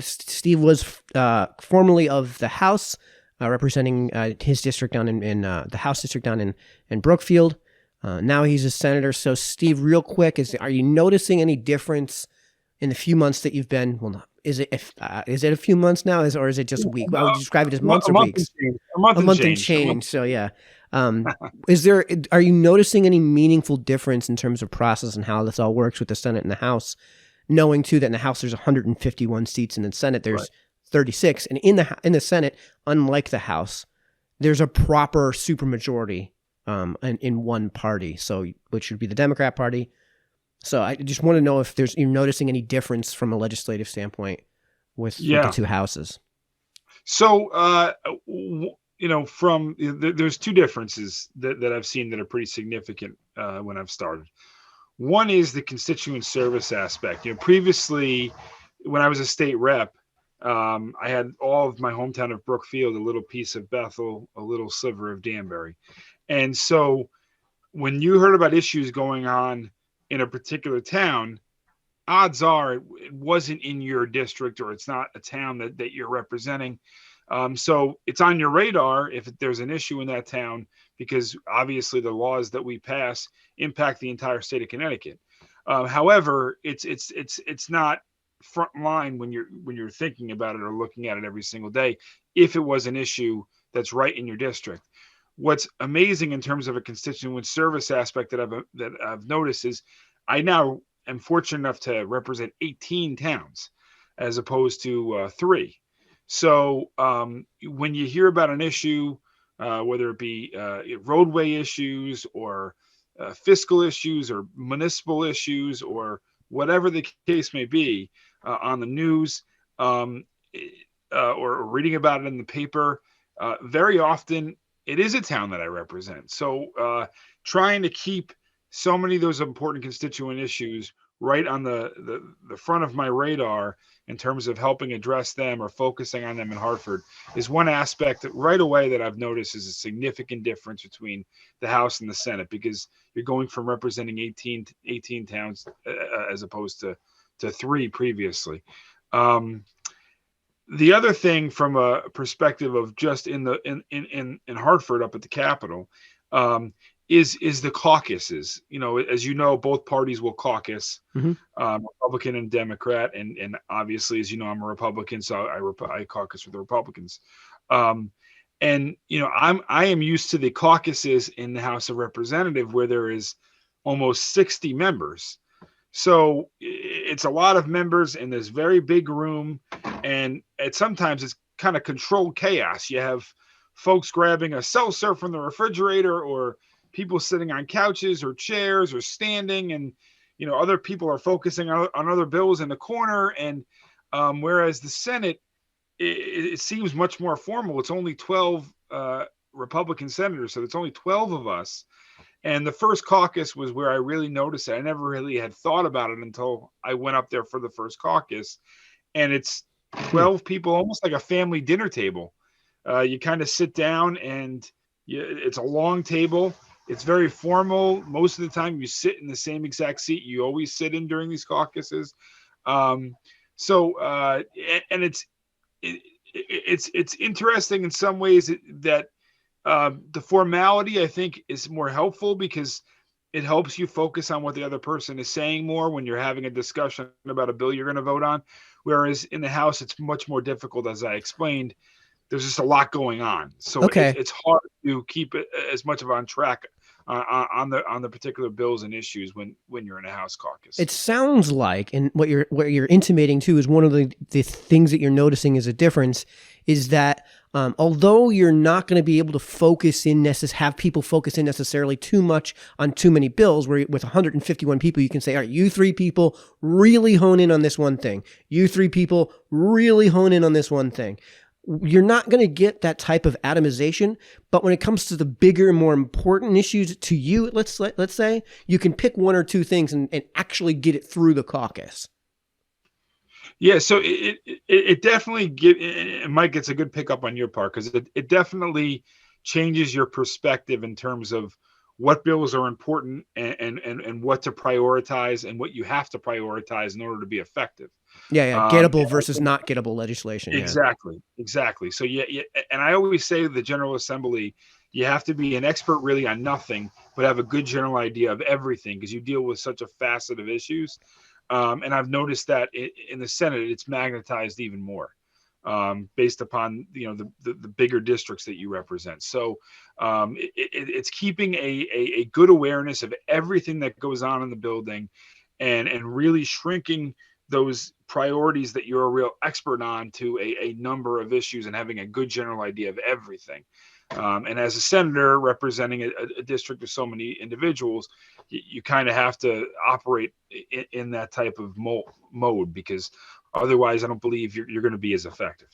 Steve was formerly of the House, representing his district down in the House district down in Brookfield. Now he's a senator. So, Steve, real quick, are you noticing any difference in the few months that you've been? Well, no, is it a few months now, or is it just a week? I would describe it as months or weeks. A month and change. So, yeah. Are you noticing any meaningful difference in terms of process and how this all works with the Senate and the House? Knowing too that in the House there's 151 seats, and in the Senate there's 36, and in the Senate, unlike the House, there's a proper supermajority in one party, so which would be the Democrat Party. So I just want to know if you're noticing any difference from a legislative standpoint with the two houses. So there's two differences that I've seen that are pretty significant when I've started. One is the constituent service aspect. Previously, when I was a state rep, I had all of my hometown of Brookfield, a little piece of Bethel, a little sliver of Danbury. And so when you heard about issues going on in a particular town, odds are it wasn't in your district, or it's not a town that you're representing. So it's on your radar if there's an issue in that town, because obviously the laws that we pass impact the entire state of Connecticut. However, it's not front line when you're thinking about it or looking at it every single day, if it was an issue that's right in your district. What's amazing in terms of a constituent service aspect that I've noticed is I now am fortunate enough to represent 18 towns as opposed to 3. So when you hear about an issue, whether it be roadway issues or fiscal issues or municipal issues or whatever the case may be, on the news or reading about it in the paper, very often it is a town that I represent. So trying to keep so many of those important constituent issues right on the front of my radar in terms of helping address them or focusing on them in Hartford is one aspect that right away that I've noticed is a significant difference between the House and the Senate, because you're going from representing 18 towns as opposed to 3 previously. The other thing from a perspective of just in Hartford up at the Capitol is the caucuses. As you know, both parties will caucus, Republican and Democrat, and obviously, as you know, I'm a Republican, so I caucus with the Republicans. I am used to the caucuses in the House of Representatives where there is almost 60 members. So it's a lot of members in this very big room, and sometimes it's kind of controlled chaos. You have folks grabbing a seltzer from the refrigerator, or people sitting on couches or chairs or standing, and other people are focusing on other bills in the corner. And whereas the Senate, it seems much more formal. It's only 12 Republican senators, so it's only 12 of us. And the first caucus was where I really noticed it. I never really had thought about it until I went up there for the first caucus. And it's 12 people, almost like a family dinner table. You kind of sit down, and it's a long table. It's very formal. Most of the time you sit in the same exact seat you always sit in during these caucuses. And it's interesting in some ways that the formality, I think, is more helpful because it helps you focus on what the other person is saying more when you're having a discussion about a bill you're going to vote on. Whereas in the House, it's much more difficult, as I explained. There's just a lot going on. So it's hard to keep it as much of on track on the particular bills and issues when you're in a House caucus. It sounds like, and what you're intimating too is one of the things that you're noticing as a difference is that although you're not going to be able to have people focus in necessarily too much on too many bills, where with 151 people, you can say, all right, you 3 people really hone in on this one thing. You 3 people really hone in on this one thing. You're not going to get that type of atomization, but when it comes to the bigger, more important issues to you, let's say, you can pick 1 or 2 things and actually get it through the caucus. Yeah, so it definitely Mike, it's a good pickup on your part, because it definitely changes your perspective in terms of what bills are important and what to prioritize and what you have to prioritize in order to be effective. Yeah. Gettable versus not gettable legislation. Yeah. Exactly. So yeah. And I always say to the General Assembly, you have to be an expert really on nothing, but have a good general idea of everything, because you deal with such a facet of issues. And I've noticed that in the Senate, it's magnetized even more, based upon the bigger districts that you represent. So it's keeping a good awareness of everything that goes on in the building, and really shrinking those priorities that you're a real expert on to a number of issues, and having a good general idea of everything. And as a senator representing a district of so many individuals, you kind of have to operate in that type of mode, because otherwise I don't believe you're going to be as effective.